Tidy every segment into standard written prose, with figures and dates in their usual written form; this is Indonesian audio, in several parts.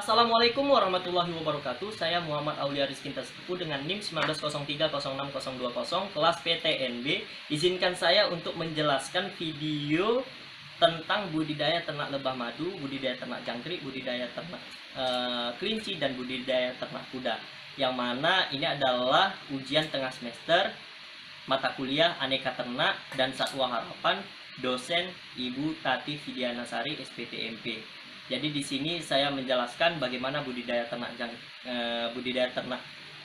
Assalamualaikum warahmatullahi wabarakatuh. Saya Muhammad Aulia Rizky Tersebut dengan NIM 19030620 kelas PTNB. Izinkan saya untuk menjelaskan video tentang budidaya ternak lebah madu, budidaya ternak jangkrik, budidaya ternak kelinci, dan budidaya ternak kuda. Yang mana ini adalah ujian tengah semester mata kuliah Aneka Ternak dan Satwa Harapan, dosen Ibu Tati Fidianasari SPTMP. Jadi di sini saya menjelaskan bagaimana budidaya ternak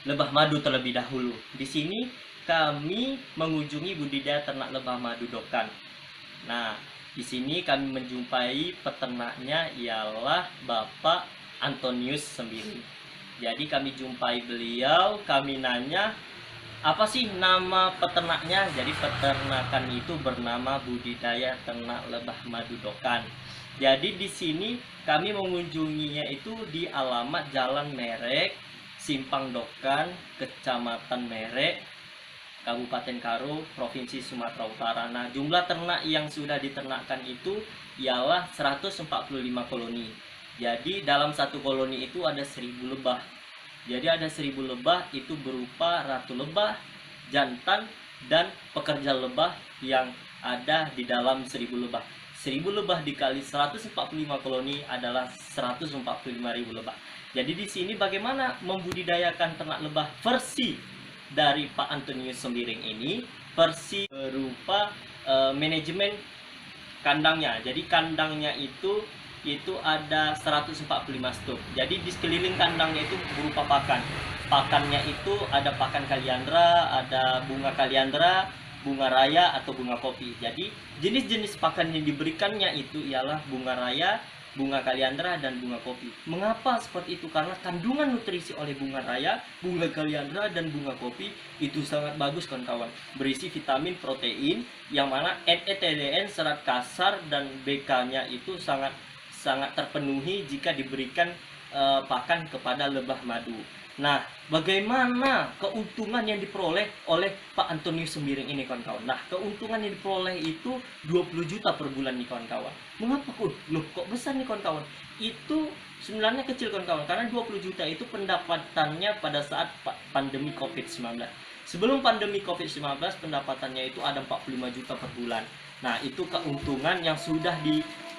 lebah madu terlebih dahulu. Di sini kami mengunjungi budidaya ternak lebah madu Dokan. Nah, di sini kami menjumpai peternaknya ialah Bapak Antonius Sembiring. Jadi kami jumpai beliau, kami nanya, apa sih nama peternaknya? Jadi peternakan itu bernama budidaya ternak lebah madu Dokan. Jadi di sini kami mengunjunginya itu di alamat Jalan Merek, Simpang Dokan, Kecamatan Merek, Kabupaten Karo, Provinsi Sumatera Utara. Nah, jumlah ternak yang sudah diternakkan itu ialah 145 koloni. Jadi dalam satu koloni itu ada 1000 lebah. Jadi ada 1000 lebah itu berupa ratu lebah, jantan, dan pekerja lebah yang ada di dalam 1000 lebah. 1000 lebah dikali 145 koloni adalah 145.000 lebah. Jadi di sini bagaimana membudidayakan ternak lebah versi dari Pak Antonius Sembiring ini, versi berupa manajemen kandangnya. Jadi kandangnya itu ada 145 stuk. Jadi di sekeliling kandangnya itu berupa pakan. Pakannya itu ada pakan kaliandra, ada bunga kaliandra, bunga raya atau bunga kopi. Jadi jenis-jenis pakan yang diberikannya itu ialah bunga raya, bunga kaliandra, dan bunga kopi. Mengapa seperti itu? Karena kandungan nutrisi oleh bunga raya, bunga kaliandra, dan bunga kopi itu sangat bagus kawan-kawan. Berisi vitamin, protein, yang mana NE, serat kasar, dan BK-nya itu sangat terpenuhi jika diberikan pakan kepada lebah madu. Nah, bagaimana keuntungan yang diperoleh oleh Pak Antonius Sembiring ini kawan-kawan? Nah, keuntungan yang diperoleh itu 20 juta per bulan nih kawan-kawan. Mengapa kok besar nih kawan-kawan? Itu sebenarnya kecil kawan-kawan, karena 20 juta itu pendapatannya pada saat pandemi COVID-19. Sebelum pandemi COVID-19 pendapatannya itu ada 45 juta per bulan. Nah, itu keuntungan yang sudah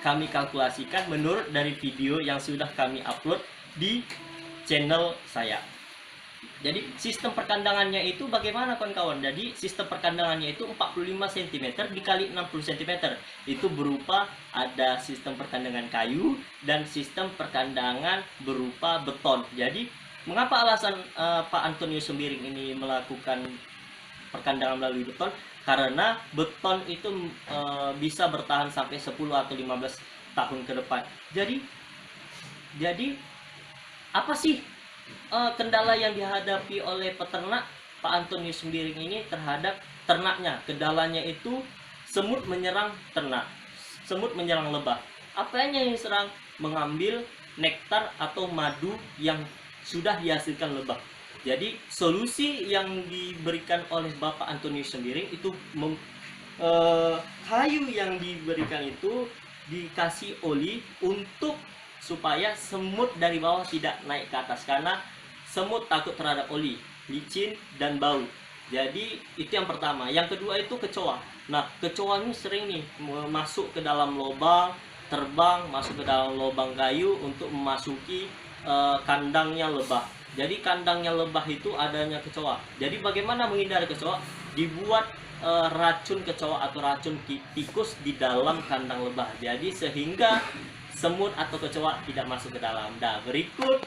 kami kalkulasikan menurut dari video yang sudah kami upload di channel saya. Jadi sistem perkandangannya itu bagaimana kawan-kawan? Jadi sistem perkandangannya itu 45 cm dikali 60 cm. Itu berupa ada sistem perkandangan kayu dan sistem perkandangan berupa beton. Jadi mengapa alasan Pak Antonius Sembiring ini melakukan perkandangan melalui beton? Karena beton itu bisa bertahan sampai 10 atau 15 tahun ke depan. Jadi apa sih kendala yang dihadapi oleh peternak Pak Antonius Sembiring ini terhadap ternaknya? Kendalanya itu semut menyerang ternak, semut menyerang lebah. Apanya yang serang? Mengambil nektar atau madu yang sudah dihasilkan lebah. Jadi solusi yang diberikan oleh Bapak Antonius Sembiring itu kayu yang diberikan itu dikasih oli untuk supaya semut dari bawah tidak naik ke atas, karena semut takut terhadap oli, licin, dan bau. Jadi itu yang pertama. Yang kedua itu kecoa. Nah, kecoa ini sering nih masuk ke dalam lubang, terbang masuk ke dalam lubang kayu untuk memasuki kandangnya lebah. Jadi kandangnya lebah itu adanya kecoa. Jadi bagaimana menghindari kecoa? Dibuat racun kecoa atau racun tikus di dalam kandang lebah. Jadi sehingga semut atau kecoa tidak masuk ke dalam. Nah, berikut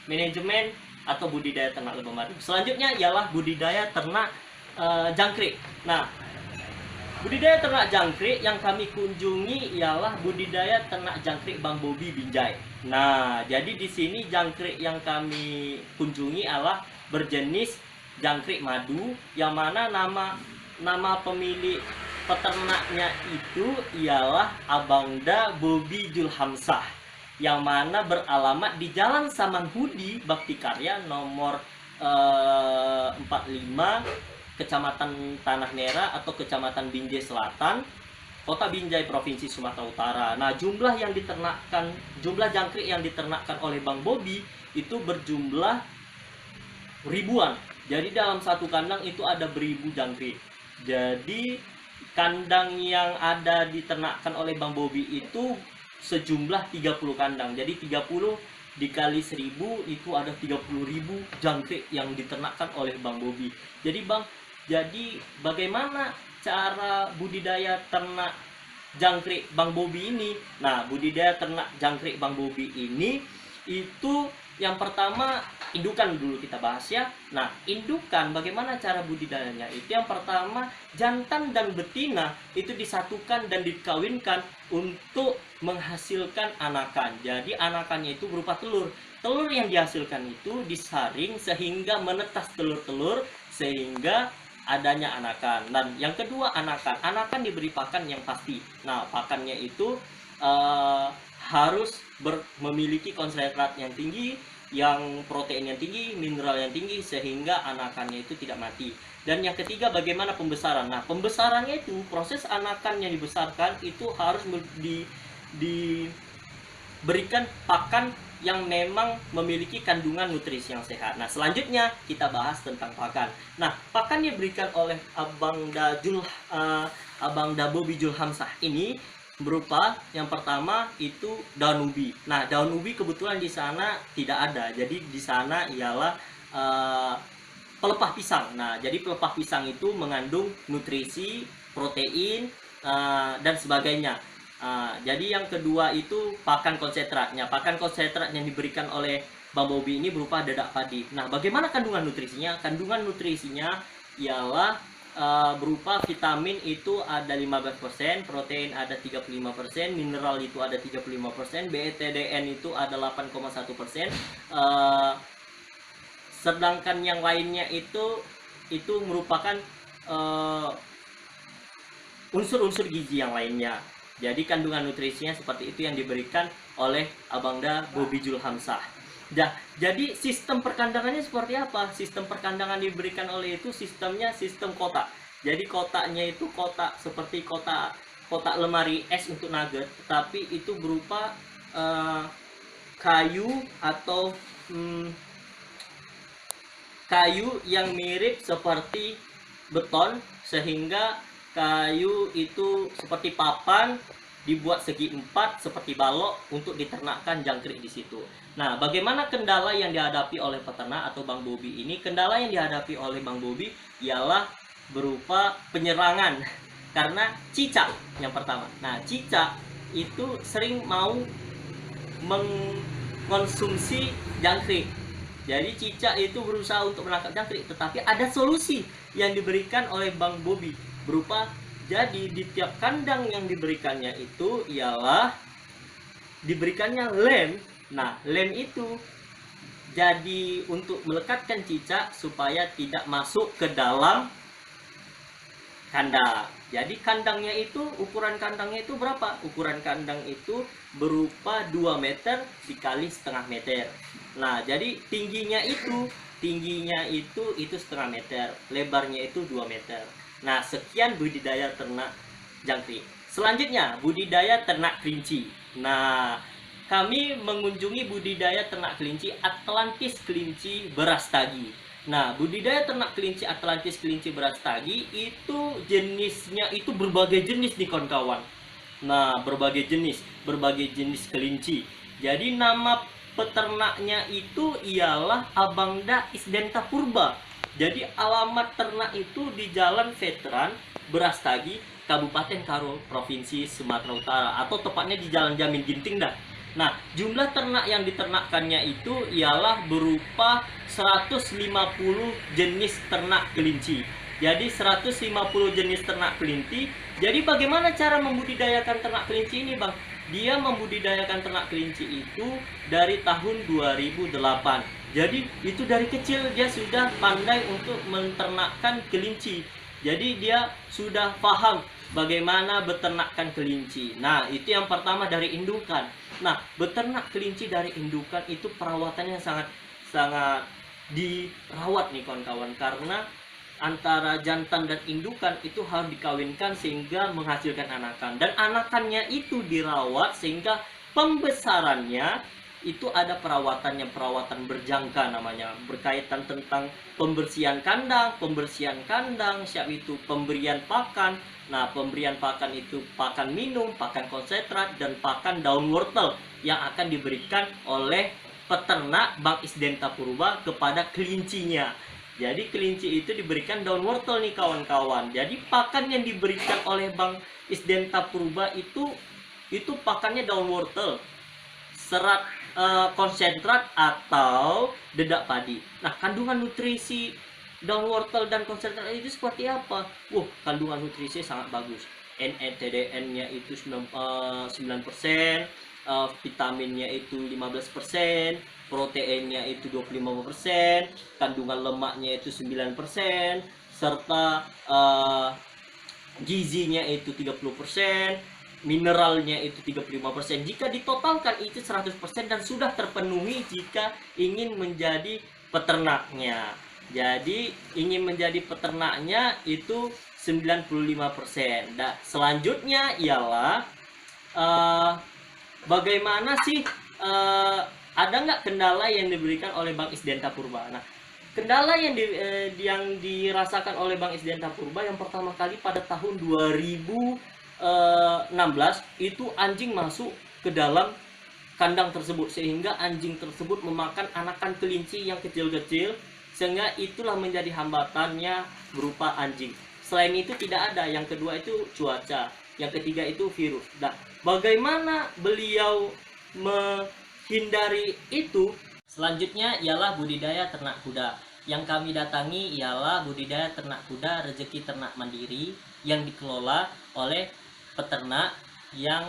manajemen atau budidaya ternak lebah madu. Selanjutnya ialah budidaya ternak jangkrik. Nah, budidaya ternak jangkrik yang kami kunjungi ialah budidaya ternak jangkrik Bang Bobi Binjai. Nah, jadi di sini jangkrik yang kami kunjungi adalah berjenis jangkrik madu, yang mana nama pemilik peternaknya itu ialah Abangda Bobi Julhamsah, yang mana beralamat di Jalan Samanhudi Bakti Karya nomor 45, Kecamatan Tanah Merah atau Kecamatan Binjai Selatan, Kota Binjai, Provinsi Sumatera Utara. Nah, jumlah jangkrik yang diternakkan oleh Bang Bobi itu berjumlah ribuan. Jadi dalam satu kandang itu ada beribu jangkrik. Jadi kandang yang ada diternakkan oleh Bang Bobi itu sejumlah 30 kandang. Jadi 30 dikali 1000 itu ada 30.000 jangkrik yang diternakkan oleh Bang Bobi. Jadi bagaimana cara budidaya ternak jangkrik Bang Bobi ini? Nah, budidaya ternak jangkrik Bang Bobi ini itu yang pertama indukan dulu kita bahas ya. Nah, indukan bagaimana cara budidayanya? Itu yang pertama, jantan dan betina itu disatukan dan dikawinkan untuk menghasilkan anakan. Jadi anakannya itu berupa telur. Telur yang dihasilkan itu disaring sehingga menetas telur-telur sehingga adanya anakan. Dan yang kedua, anakan diberi pakan yang pasti. Nah, pakannya itu harus memiliki konsentrat yang tinggi, yang protein yang tinggi, mineral yang tinggi, sehingga anakannya itu tidak mati. Dan yang ketiga, bagaimana pembesaran? Nah, pembesarannya itu, proses anakan yang dibesarkan itu harus diberikan pakan yang memang memiliki kandungan nutrisi yang sehat. Nah, selanjutnya kita bahas tentang pakan. Nah, pakan yang diberikan oleh Abang Bobi Julhamsah ini berupa yang pertama itu daun ubi. Nah, daun ubi kebetulan di sana tidak ada. Jadi di sana ialah pelepah pisang. Nah, jadi pelepah pisang itu mengandung nutrisi, protein, dan sebagainya. Jadi yang kedua itu pakan konsentratnya. Pakan konsentrat yang diberikan oleh Bang Bobi ini berupa dedak padi. Nah, bagaimana kandungan nutrisinya? Kandungan nutrisinya ialah berupa vitamin itu ada 15%, protein ada 35%, mineral itu ada 35%, BETDN itu ada 8,1%. Sedangkan yang lainnya itu merupakan unsur-unsur gizi yang lainnya. Jadi kandungan nutrisinya seperti itu yang diberikan oleh Abangda Bobi Julhamsah. Jadi sistem perkandangannya seperti apa? Sistem perkandangan diberikan oleh itu sistemnya sistem kotak. Jadi kotaknya itu kotak seperti kotak lemari es untuk nugget, tapi itu berupa kayu atau kayu yang mirip seperti beton, sehingga kayu itu seperti papan dibuat segi 4 seperti balok untuk diternakkan jangkrik di situ. Nah, bagaimana kendala yang dihadapi oleh peternak atau Bang Bobi ini? Kendala yang dihadapi oleh Bang Bobi ialah berupa penyerangan karena cicak yang pertama. Nah, cicak itu sering mau mengkonsumsi jangkrik. Jadi cicak itu berusaha untuk menangkap jangkrik, tetapi ada solusi yang diberikan oleh Bang Bobi berupa, jadi di tiap kandang yang diberikannya itu ialah diberikannya lem. Nah, lem itu jadi untuk melekatkan cicak supaya tidak masuk ke dalam kandang. Jadi kandangnya itu, ukuran kandangnya itu berapa? Ukuran kandang itu berupa 2 meter dikali setengah meter. Nah, jadi tingginya itu setengah meter, lebarnya itu 2 meter. Nah, sekian budidaya ternak jangkrik. Selanjutnya, budidaya ternak kelinci. Nah, kami mengunjungi budidaya ternak kelinci Atlantis Kelinci Brastagi. Nah, budidaya ternak kelinci Atlantis Kelinci Brastagi itu jenisnya itu berbagai jenis nih kawan-kawan. Nah, berbagai jenis kelinci. Jadi nama peternaknya itu ialah Abangda Isdenta Purba. Jadi alamat ternak itu di Jalan Veteran Brastagi, Kabupaten Karo, Provinsi Sumatera Utara, atau tepatnya di Jalan Jamin Ginting dah. Nah, jumlah ternak yang diternakkannya itu ialah berupa 150 jenis ternak kelinci. Jadi 150 jenis ternak kelinci. Jadi bagaimana cara membudidayakan ternak kelinci ini, Bang? Dia membudidayakan ternak kelinci itu dari tahun 2008. Jadi itu dari kecil dia sudah pandai untuk menternakkan kelinci. Jadi dia sudah paham bagaimana beternakkan kelinci. Nah, itu yang pertama dari indukan. Nah, beternak kelinci dari indukan itu perawatannya sangat dirawat nih kawan-kawan, karena antara jantan dan indukan itu harus dikawinkan sehingga menghasilkan anakan, dan anakannya itu dirawat sehingga pembesarannya itu ada perawatan berjangka namanya, berkaitan tentang pembersihan kandang, siap itu pemberian pakan. Nah, pemberian pakan itu pakan minum, pakan konsentrat, dan pakan daun wortel yang akan diberikan oleh peternak Bank Isdenta Purba kepada kelincinya. Jadi kelinci itu diberikan daun wortel nih kawan-kawan. Jadi pakan yang diberikan oleh Bank Isdenta Purba itu pakannya daun wortel, serat konsentrat atau dedak padi. Nah, kandungan nutrisi daun wortel dan konsentrat itu seperti apa? Kandungan nutrisi sangat bagus. NETDN-nya itu 9%, vitaminnya itu 15%, proteinnya itu 25%, kandungan lemaknya itu 9%, serta gizinya itu 30%, mineralnya itu 35%. Jika ditotalkan itu 100% dan sudah terpenuhi jika ingin menjadi peternaknya. Jadi ingin menjadi peternaknya itu 95%. Nah, selanjutnya ialah bagaimana sih ada nggak kendala yang diberikan oleh Bank Isdenta Purba? Nah, kendala yang dirasakan oleh Bank Isdenta Purba yang pertama kali pada tahun 2016 itu anjing masuk ke dalam kandang tersebut, sehingga anjing tersebut memakan anakan kelinci yang kecil-kecil, sehingga itulah menjadi hambatannya berupa anjing. Selain itu tidak ada. Yang kedua itu cuaca, yang ketiga itu virus. Nah, bagaimana beliau menghindari itu? Selanjutnya ialah budidaya ternak kuda. Yang kami datangi ialah budidaya ternak kuda rezeki ternak mandiri yang dikelola oleh peternak yang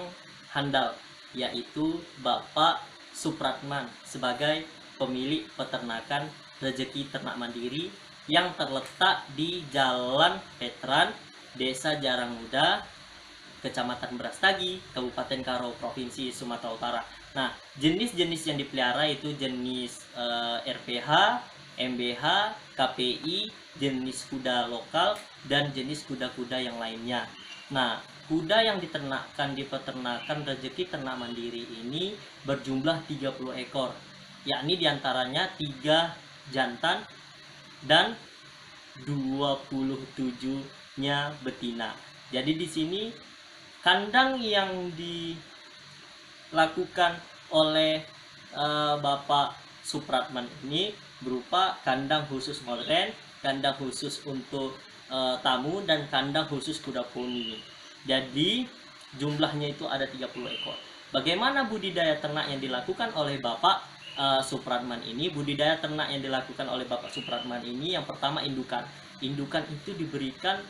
handal, yaitu Bapak Supratman sebagai pemilik peternakan rezeki ternak mandiri yang terletak di Jalan Petran, Desa Jarang Muda, Kecamatan Brastagi, Kabupaten Karo, Provinsi Sumatera Utara. Nah, jenis-jenis yang dipelihara itu jenis RPH, MBH, KPI, jenis kuda lokal, dan jenis kuda-kuda yang lainnya. Nah, kuda yang diternakkan di peternakan rezeki ternak mandiri ini berjumlah 30 ekor, yakni diantaranya 3 jantan dan 27-nya betina. Jadi di sini kandang yang dilakukan oleh Bapak Supratman ini berupa kandang khusus modern, kandang khusus untuk tamu, dan kandang khusus kuda poni. Jadi jumlahnya itu ada 30 ekor. Bagaimana budidaya ternak yang dilakukan oleh Bapak Supratman ini? Budidaya ternak yang dilakukan oleh Bapak Supratman ini yang pertama indukan. Indukan itu diberikan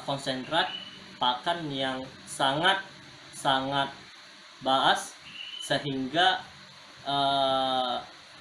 konsentrat pakan yang sangat baas, sehingga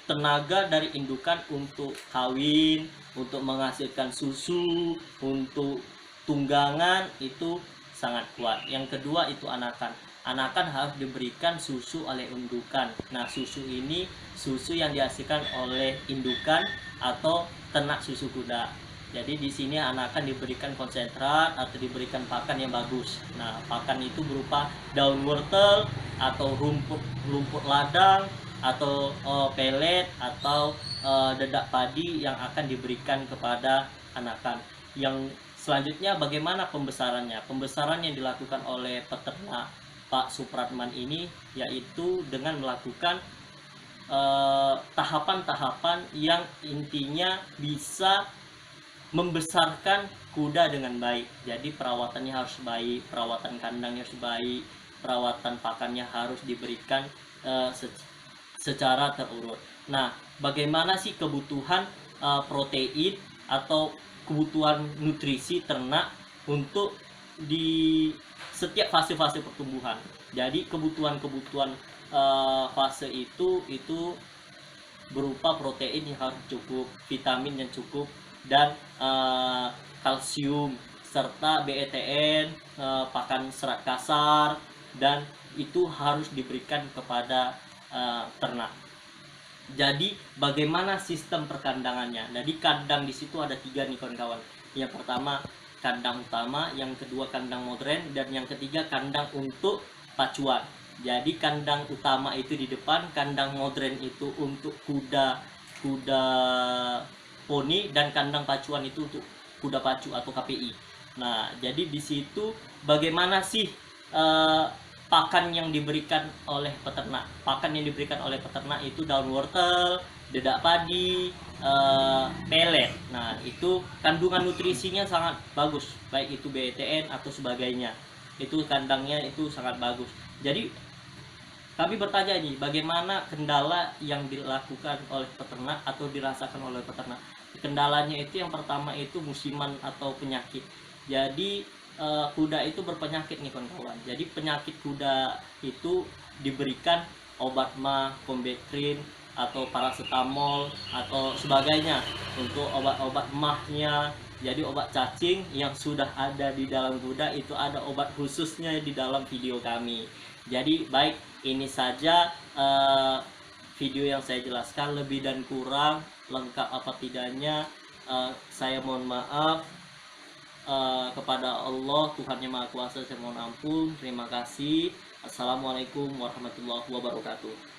tenaga dari indukan untuk kawin, untuk menghasilkan susu, untuk tunggangan itu sangat kuat. Yang kedua itu anakan. Anakan harus diberikan susu oleh indukan. Nah, susu ini susu yang dihasilkan oleh indukan atau ternak susu kuda. Jadi di sini anakan diberikan konsentrat atau diberikan pakan yang bagus. Nah, pakan itu berupa daun wortel atau rumput ladang atau pelet atau dedak padi yang akan diberikan kepada anakan. Yang selanjutnya bagaimana pembesarannya? Pembesaran yang dilakukan oleh peternak Pak Supratman ini yaitu dengan melakukan tahapan-tahapan yang intinya bisa membesarkan kuda dengan baik. Jadi perawatannya harus baik, perawatan kandangnya harus baik, perawatan pakannya harus diberikan secara terurut. Nah, bagaimana sih kebutuhan protein atau kebutuhan nutrisi ternak untuk di setiap fase-fase pertumbuhan? Jadi kebutuhan fase itu berupa protein yang harus cukup, vitamin yang cukup, dan kalsium, serta BETN, pakan serat kasar, dan itu harus diberikan kepada ternak. Jadi bagaimana sistem perkandangannya? Jadi kandang di situ ada 3 nih kawan-kawan. Yang pertama kandang utama, yang kedua kandang modern, dan yang ketiga kandang untuk pacuan. Jadi kandang utama itu di depan, kandang modern itu untuk kuda poni, dan kandang pacuan itu untuk kuda pacu atau KPI. Nah, jadi di situ bagaimana sih eh, pakan yang diberikan oleh peternak? Pakan yang diberikan oleh peternak itu daun wortel, dedak padi, pelet. Nah, itu kandungan nutrisinya sangat bagus, baik itu BTN atau sebagainya. Itu kandangnya itu sangat bagus. Jadi kami bertanya nih, bagaimana kendala yang dilakukan oleh peternak atau dirasakan oleh peternak? Kendalanya itu yang pertama itu musiman atau penyakit. Jadi kuda itu berpenyakit nih kawan-kawan. Jadi penyakit kuda itu diberikan obat mah, kombetrin atau paracetamol atau sebagainya untuk obat-obat mahnya. Jadi obat cacing yang sudah ada di dalam kuda itu ada obat khususnya di dalam video kami. Jadi baik, ini saja video yang saya jelaskan, lebih dan kurang lengkap apa tidaknya saya mohon maaf. Kepada Allah Tuhan yang Maha Kuasa saya mohon ampun. Terima kasih. Assalamualaikum warahmatullahi wabarakatuh.